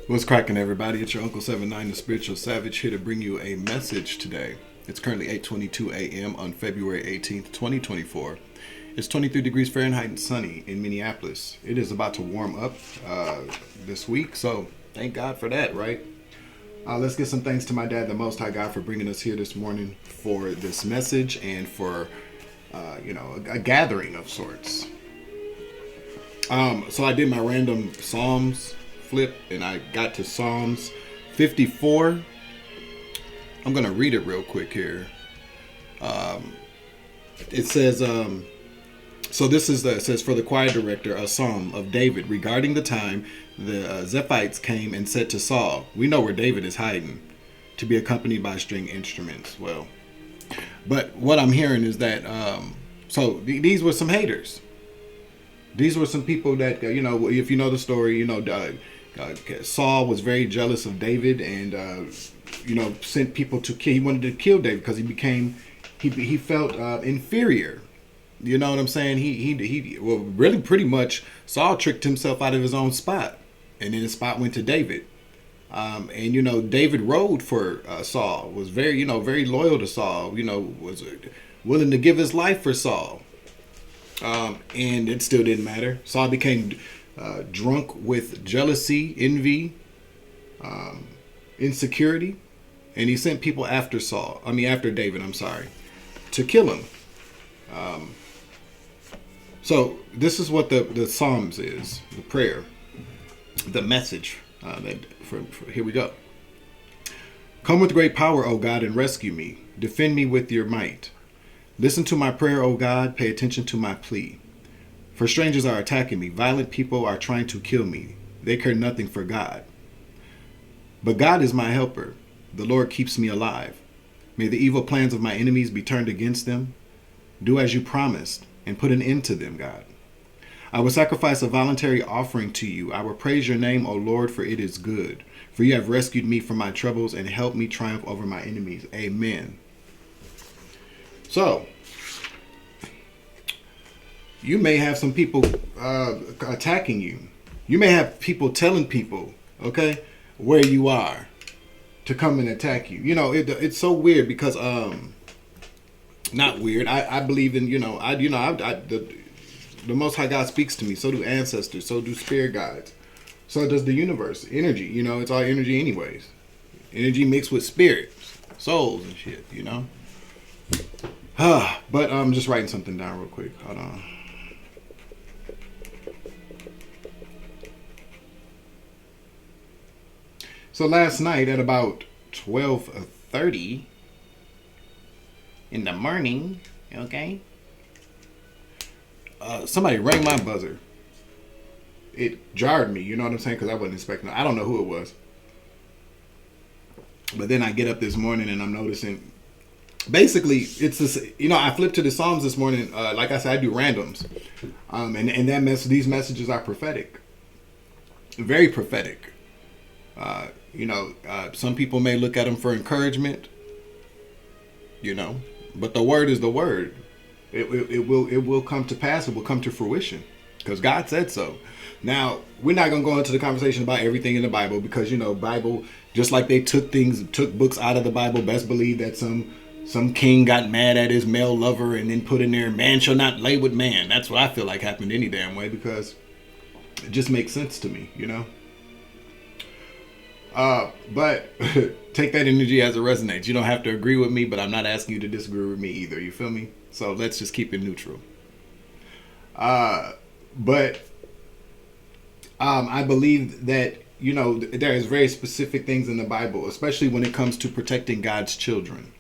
What's cracking, everybody? It's your Uncle 79, the Spiritual Savage, here to bring you a message today. It's currently 8:22 a.m. on February 18th, 2024. It's 23 degrees Fahrenheit and sunny in Minneapolis. It is about to warm up this week, so thank God for that, right? Let's give some thanks to my dad, the Most High God, for bringing us here this morning for this message and for, a gathering of sorts. So I did my random Psalms flip and I got to Psalms 54. I'm going to read it real quick here. It says, it says, for the choir director, a psalm of David regarding the time the Zephites came and said to Saul, we know where David is hiding, to be accompanied by string instruments. Well, but what I'm hearing is that, these were some haters. These were some people that, if you know the story, Saul was very jealous of David and, sent people to kill. He wanted to kill David because he felt inferior. You know what I'm saying? Well, really pretty much Saul tricked himself out of his own spot. And then the spot went to David. David rode for Saul, was very, very loyal to Saul, was willing to give his life for Saul. And it still didn't matter. Saul became drunk with jealousy, envy, insecurity, and he sent people after David, to kill him. So this is what the Psalms is, the prayer, the message. Here we go. Come with great power, O God, and rescue me. Defend me with your might. Listen to my prayer, O God. Pay attention to my plea. For strangers are attacking me. Violent people are trying to kill me. They care nothing for God. But God is my helper. The Lord keeps me alive. May the evil plans of my enemies be turned against them. Do as you promised and put an end to them, God. I will sacrifice a voluntary offering to you. I will praise your name, O Lord, for it is good. For you have rescued me from my troubles and helped me triumph over my enemies. Amen. So, you may have some people attacking you. You may have people telling people, okay, where you are to come and attack you. It's so weird because, not weird. I believe in, the Most High God speaks to me. So do ancestors. So do spirit guides. So does the universe. Energy. It's all energy anyways. Energy mixed with spirits, souls and shit, But I'm just writing something down real quick. Hold on. So last night at about 12:30 in the morning, okay, somebody rang my buzzer. It jarred me, you know what I'm saying? Because I wasn't expecting it. I don't know who it was. But then I get up this morning and I'm noticing, basically, it's this, I flipped to the Psalms this morning. Like I said, I do randoms. And these messages are prophetic. Very prophetic. Some people may look at them for encouragement, but the word is the word. It will come to pass. It will come to fruition because God said so. Now, we're not going to go into the conversation about everything in the Bible because, Bible, just like they took books out of the Bible, best believe that some king got mad at his male lover and then put in there, man shall not lay with man. That's what I feel like happened any damn way because it just makes sense to me, But take that energy as it resonates. You don't have to agree with me, but I'm not asking you to disagree with me either. You feel me? So let's just keep it neutral. I believe that, there is very specific things in the Bible, especially when it comes to protecting God's children,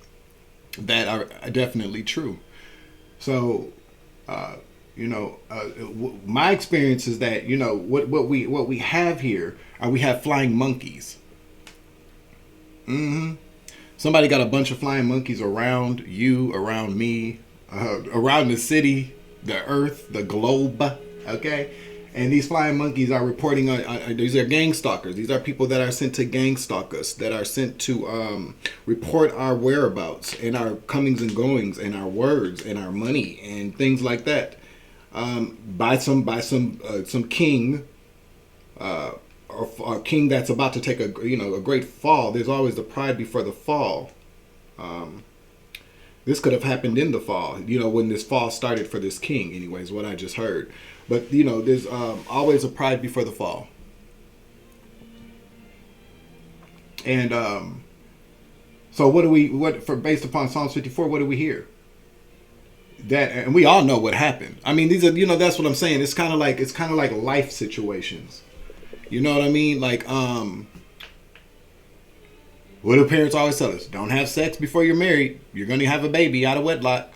that are definitely true. So, my experience is that, what we have here are we have flying monkeys. Somebody got a bunch of flying monkeys around you, around me, around the city, the earth, the globe. Okay. And these flying monkeys are reporting on these are gang stalkers. These are people that are sent to gang stalk us, that are sent to report our whereabouts and our comings and goings and our words and our money and things like that. By some king a king that's about to take a great fall, there's always the pride before the fall. This could have happened in the fall, when this fall started for this king. Anyways, what I just heard, but there's always a pride before the fall, and so based upon Psalms 54, what do we hear? That, and we all know what happened. I mean, these are that's what I'm saying. It's kind of like life situations. You know what I mean? Like, what do parents always tell us? Don't have sex before you're married. You're going to have a baby out of wedlock.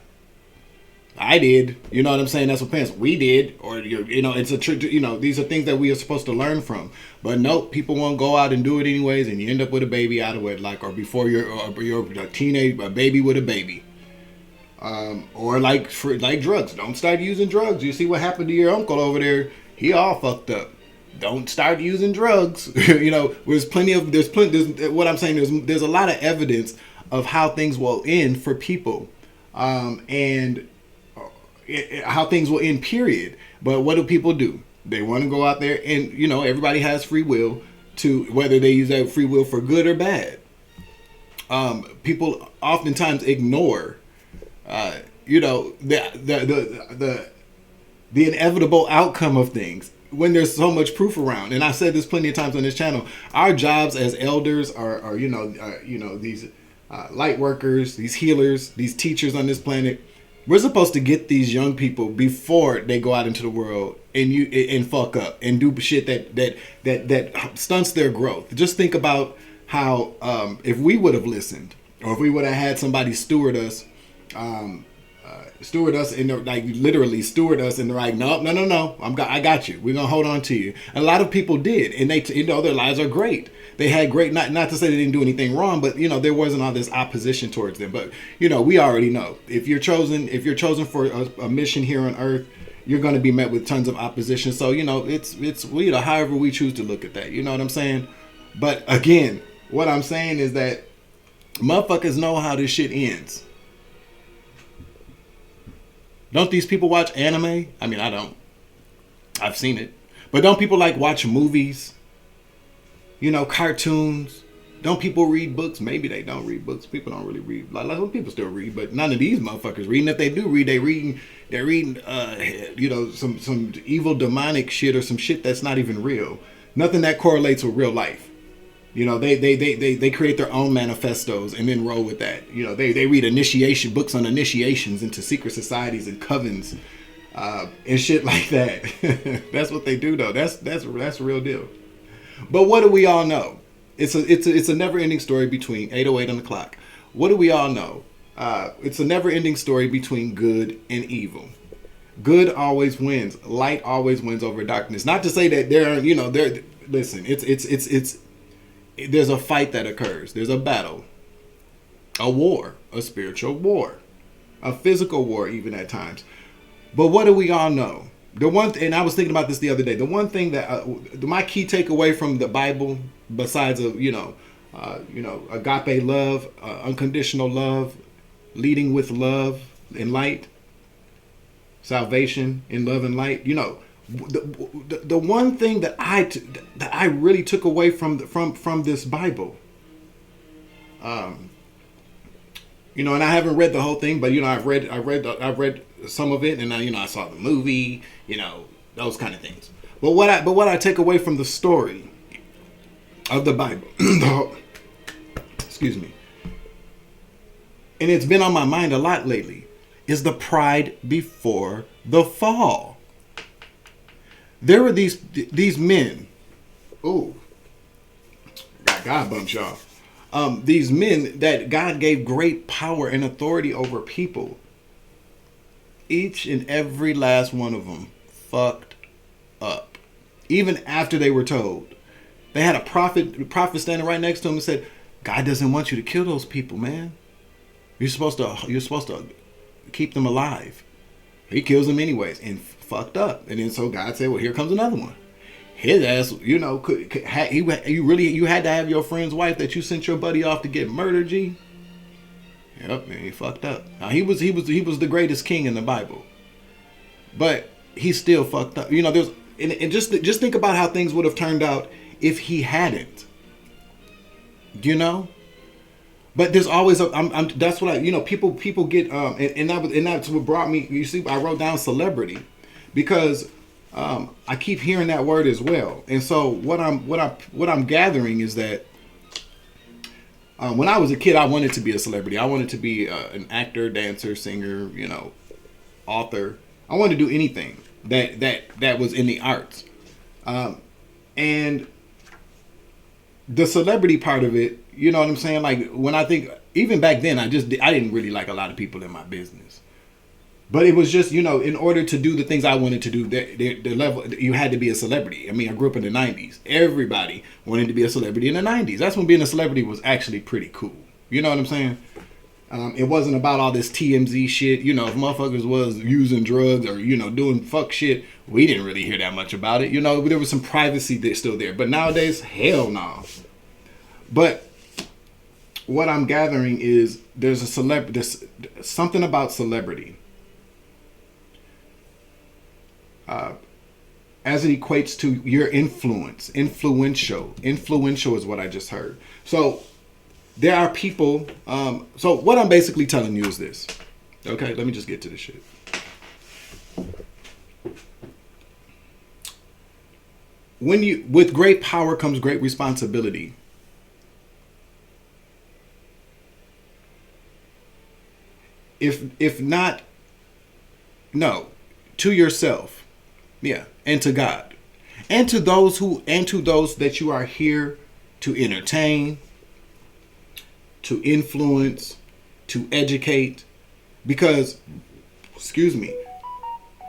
I did. You know what I'm saying? That's what parents, we did. Or, it's these are things that we are supposed to learn from. But nope, people won't go out and do it anyways. And you end up with a baby out of wedlock, or before you're a baby with a baby. Or like drugs. Don't start using drugs. You see what happened to your uncle over there? He all fucked up. Don't start using drugs. There's what I'm saying. There's a lot of evidence of how things will end for people, and how things will end. Period. But what do people do? They want to go out there, and everybody has free will to whether they use that free will for good or bad. People oftentimes ignore, the inevitable outcome of things when there's so much proof around. And I said this plenty of times on this channel. Our jobs as elders are these light workers, these healers, these teachers on this planet. We're supposed to get these young people before they go out into the world and fuck up and do shit that stunts their growth. Just think about how if we would have listened, or if we would have had somebody steward us in the, like, literally steward us in the right. No, I got you. We're gonna hold on to you. And a lot of people did, and they their lives are great. They had great, not to say they didn't do anything wrong, but there wasn't all this opposition towards them. But we already know, if you're chosen for a mission here on earth, you're going to be met with tons of opposition. So it's however we choose to look at that. You know what I'm saying? But again, what I'm saying is that motherfuckers know how this shit ends. Don't these people watch anime? I mean, I don't. I've seen it. But don't people watch movies? Cartoons? Don't people read books? Maybe they don't read books. People don't really read. Like some people still read, but none of these motherfuckers read. And if they do read, they're reading some evil demonic shit, or some shit that's not even real. Nothing that correlates with real life. They create their own manifestos and then roll with that. They read books on initiations into secret societies and covens, and shit like that. That's what they do, though. That's a real deal. But what do we all know? It's a never-ending story between 8:08 on the clock. What do we all know? It's a never-ending story between good and evil. Good always wins. Light always wins over darkness. Not to say that listen, there's a fight that occurs. There's a battle, a war, a spiritual war, a physical war, even at times. But what do we all know? And I was thinking about this the other day. The one thing that my key takeaway from the Bible, besides agape love, unconditional love, leading with love and light, salvation in love and light, the one thing that I really took away from this Bible, and I haven't read the whole thing, but I've read some of it, and I saw the movie, those kind of things. But what I take away from the story of the Bible, excuse me, and it's been on my mind a lot lately, is the pride before the fall. There were these men. Oh, got God bumps, y'all. These men that God gave great power and authority over people. Each and every last one of them fucked up. Even after they were told. They had a prophet standing right next to them and said, God doesn't want you to kill those people, man. You're supposed to keep them alive. He kills them anyways, and fucked up. And then so God said, well, here comes another one. His ass, you had to have your friend's wife that you sent your buddy off to get murdered, G. Yep, man, he fucked up. Now he was the greatest king in the Bible, but he still fucked up. And just think about how things would have turned out if he hadn't. You know? But there's always that's what people get and that's what brought me. You see, I wrote down celebrity because I keep hearing that word as well. And so what I'm gathering is that when I was a kid, I wanted to be a celebrity. I wanted to be an actor, dancer, singer, author. I wanted to do anything that was in the arts. And the celebrity part of it, you know what I'm saying? Like when I think, even back then, I didn't really like a lot of people in my business. But it was just, in order to do the things I wanted to do, the level, you had to be a celebrity. I mean, I grew up in the 90s. Everybody wanted to be a celebrity in the 90s. That's when being a celebrity was actually pretty cool. You know what I'm saying? It wasn't about all this TMZ shit. If motherfuckers was using drugs or, doing fuck shit, we didn't really hear that much about it. There was some privacy that's still there. But nowadays, hell no. But what I'm gathering is there's something about celebrity. As it equates to your influence. Influential is what I just heard. So there are people. So what I'm basically telling you is this. Okay, let me just get to this shit. With great power comes great responsibility. If not, no, to yourself, yeah, and to God, and to those that you are here to entertain, to influence, to educate, because,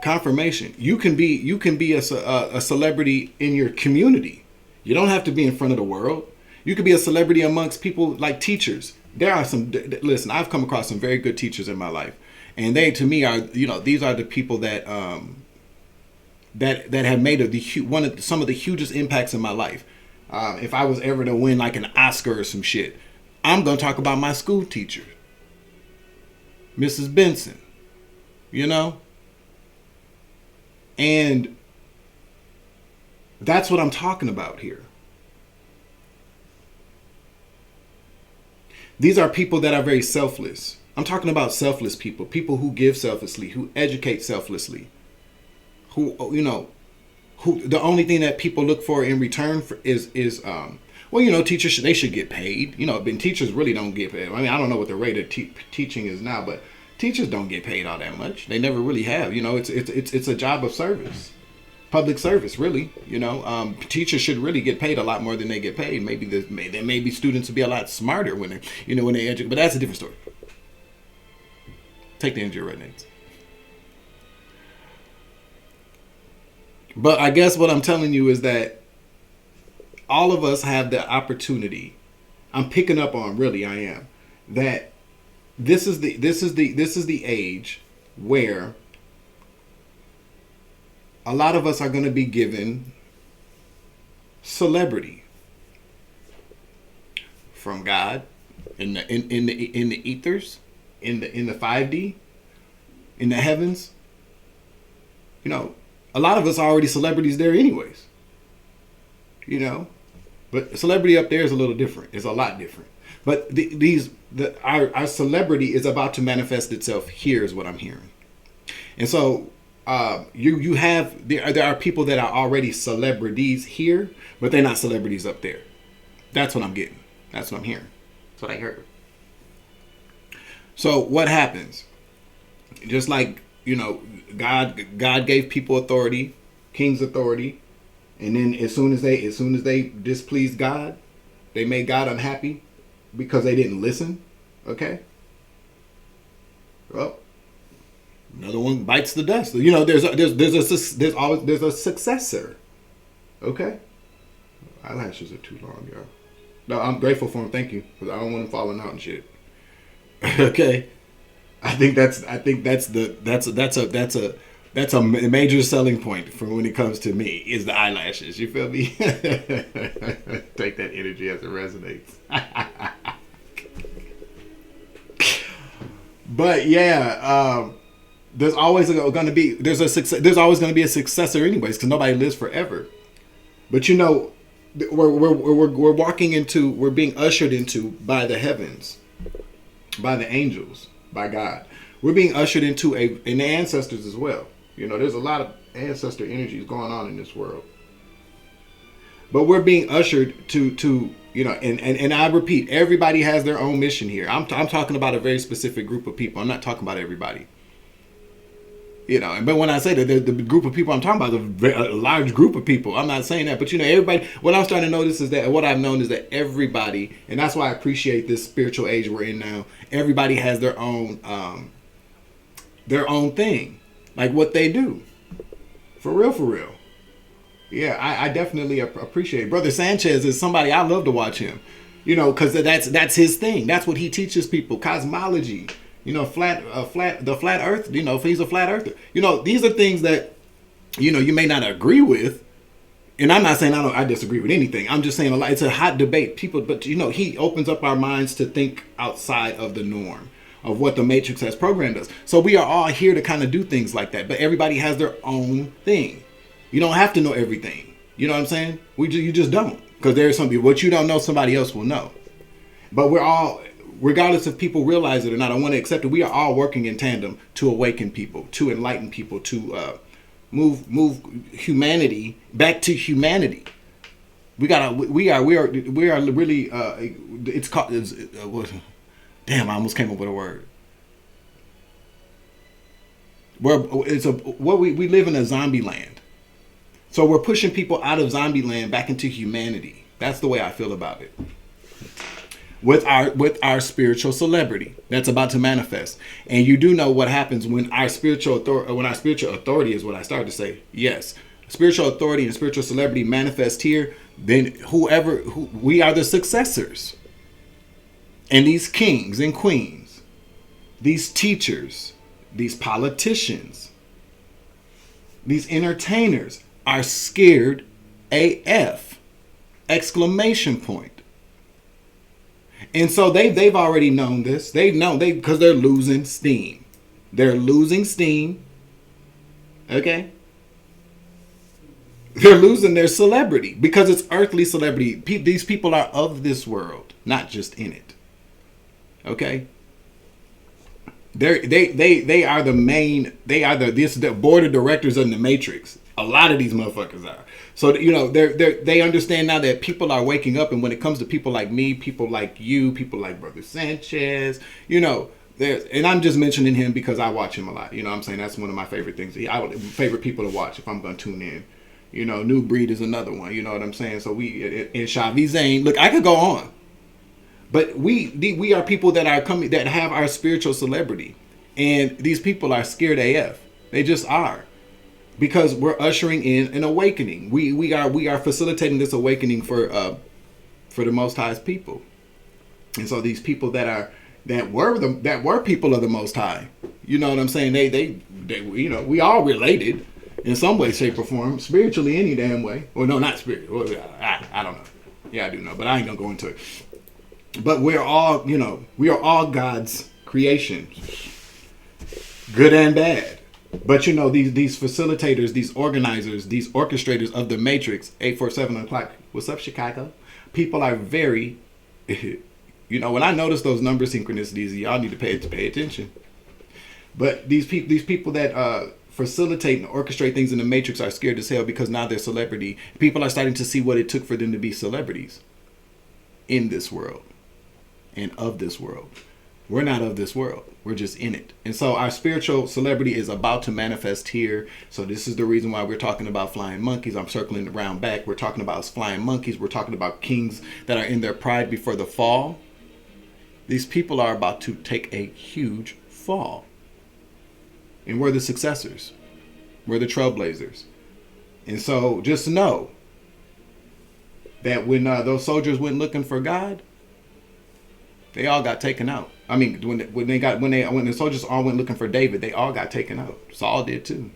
confirmation, you can be a celebrity in your community. You don't have to be in front of the world. You could be a celebrity amongst people like teachers. There are listen, I've come across some very good teachers in my life, and they, to me, are, these are the people that have made some of the hugest impacts in my life. If I was ever to win like an Oscar or some shit, I'm gonna talk about my school teacher, Mrs. Benson. And that's what I'm talking about here. These are people that are very selfless. I'm talking about selfless people who give selflessly, who educate selflessly, who the only thing that people look for in return is teachers, they should get paid. But teachers really don't get paid. I mean, I don't know what the rate of teaching is now, but teachers don't get paid all that much. They never really have. It's a job of service. Public service, really. Teachers should really get paid a lot more than they get paid. Maybe students would be a lot smarter when they educate, but that's a different story. Take the injury rednecks. But I guess what I'm telling you is that all of us have the opportunity. I'm picking up on, really, I am, that this is the age where a lot of us are going to be given celebrity from God in the ethers, in the 5D, in the heavens. A lot of us are already celebrities there anyways. But celebrity up there is a little different. It's a lot different. But our celebrity is about to manifest itself here, is what I'm hearing. And so there are people that are already celebrities here, but they're not celebrities up there. That's what I'm getting. That's what I'm hearing. That's what I heard. So what happens? Just like, God gave people authority, kings authority, and then as soon as they displeased God, they made God unhappy because they didn't listen. Okay? Well, another one bites the dust. There's a successor. Okay? Eyelashes are too long, y'all. No, I'm grateful for them. Thank you, because I don't want them falling out and shit. Okay? I think that's a major selling point for when it comes to me is the eyelashes. You feel me? Take that energy as it resonates. But yeah, there's always going to be a successor anyways, because nobody lives forever. But we're walking into, we're being ushered into by the heavens, by the angels, by God. We're being ushered into and the ancestors as well. There's a lot of ancestor energies going on in this world. But we're being ushered to and I repeat, everybody has their own mission here. I'm talking about a very specific group of people. I'm not talking about everybody. But when I say that the group of people I'm talking about, a large group of people, I'm not saying that. But everybody, what I'm starting to notice is that what I've known is that everybody, and that's why I appreciate this spiritual age we're in now. Everybody has their own thing, like what they do, for real. Yeah, I definitely appreciate it. Brother Sanchez is somebody I love to watch him, because that's his thing. That's what he teaches people, cosmology. The flat earth, if he's a flat earther. These are things that, you may not agree with. And I'm not saying I disagree with anything. I'm just saying it's a hot debate. People, but he opens up our minds to think outside of the norm of what the Matrix has programmed us. So we are all here to kind of do things like that. But everybody has their own thing. You don't have to know everything. You know what I'm saying? You just don't. Because there's something, what you don't know, somebody else will know. But we're all, regardless if people realize it or not, I want to accept it. We are all working in tandem to awaken people, to enlighten people, to move humanity back to humanity. We are really. It's called. Damn, I almost came up with a word. We live in a zombie land, so we're pushing people out of zombie land back into humanity. That's the way I feel about it. With our spiritual celebrity that's about to manifest. And you do know what happens when our spiritual authority is what I started to say. Yes. Spiritual authority and spiritual celebrity manifest here, then we are the successors. And these kings and queens, these teachers, these politicians, these entertainers are scared AF! Exclamation point. And so they've already known this. Because they're losing steam. They're losing steam. Okay? They're losing their celebrity because it's earthly celebrity. These people are of this world, not just in it. Okay? They are the main. They are the board of directors of the Matrix. A lot of these motherfuckers are. So they understand now that people are waking up, and when it comes to people like me, people like you, people like Brother Sanchez, and I'm just mentioning him because I watch him a lot. I'm saying that's one of my favorite things. Favorite people to watch if I'm going to tune in. New Breed is another one. You know what I'm saying? So and Shavi Zane. Look, I could go on, but we are people that are coming that have our spiritual celebrity, and these people are scared AF. They just are. Because we're ushering in an awakening. We are facilitating this awakening for the Most High's people. And so these people that were people of the Most High, you know what I'm saying? They we all related in some way, shape, or form, spiritually any damn way. Well, no, not spiritually. I don't know. Yeah, I do know, but I ain't gonna go into it. But we are all God's creation, good and bad. But these facilitators, these organizers, these orchestrators of the Matrix, 847 o'clock. What's up, Chicago? People are very, when I notice those number synchronicities, y'all need to pay attention. But these people that facilitate and orchestrate things in the Matrix are scared as hell because now they're celebrity. People are starting to see what it took for them to be celebrities in this world and of this world. We're not of this world. We're just in it. And so our spiritual celebrity is about to manifest here. So this is the reason why we're talking about flying monkeys. I'm circling around back. We're talking about flying monkeys. We're talking about kings that are in their pride before the fall. These people are about to take a huge fall. And we're the successors. We're the trailblazers. And so just know that when those soldiers went looking for God, they all got taken out. I mean, when the soldiers all went looking for David, they all got taken out. Saul did too.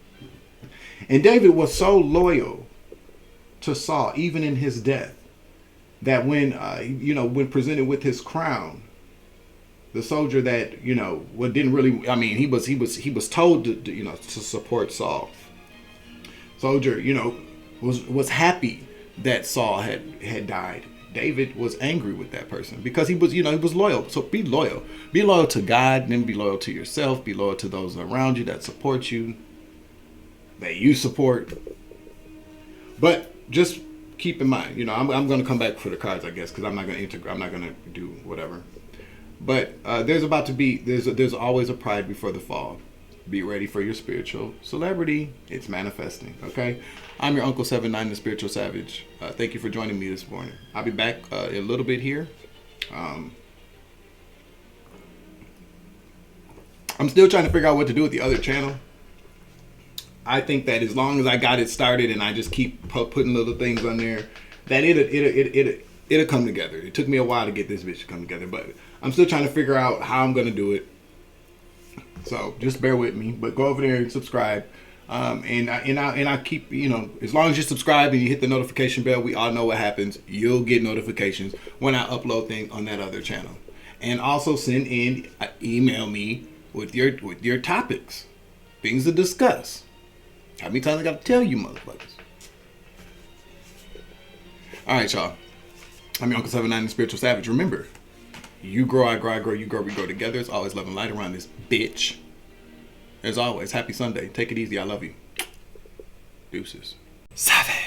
And David was so loyal to Saul, even in his death, that when presented with his crown, the soldier that didn't really, I mean, he was told to support Saul. Soldier, was happy that Saul had died. David was angry with that person because he was, he was loyal. So be loyal. Be loyal to God, then be loyal to yourself. Be loyal to those around you that support you, that you support. But just keep in mind, I'm going to come back for the cards, I guess, because I'm not going to integrate. I'm not going to do whatever. But there's always a pride before the fall. Be ready for your spiritual celebrity. It's manifesting, okay? I'm your Uncle 79, the Spiritual Savage. Thank you for joining me this morning. I'll be back a little bit here. I'm still trying to figure out what to do with the other channel. I think that as long as I got it started and I just keep putting little things on there, that it'll come together. It took me a while to get this bitch to come together, but I'm still trying to figure out how I'm going to do it. So just bear with me, but go over there and subscribe. And I keep, as long as you subscribe and you hit the notification bell, we all know what happens. You'll get notifications when I upload things on that other channel. And also email me with your topics, things to discuss. How many times I got to tell you, motherfuckers? All right, y'all. I'm your Uncle 79, the Spiritual Savage. Remember, you grow, I grow, I grow, you grow, we grow together. It's always love and light around this bitch. As always, happy Sunday. Take it easy. I love you. Deuces. Savage.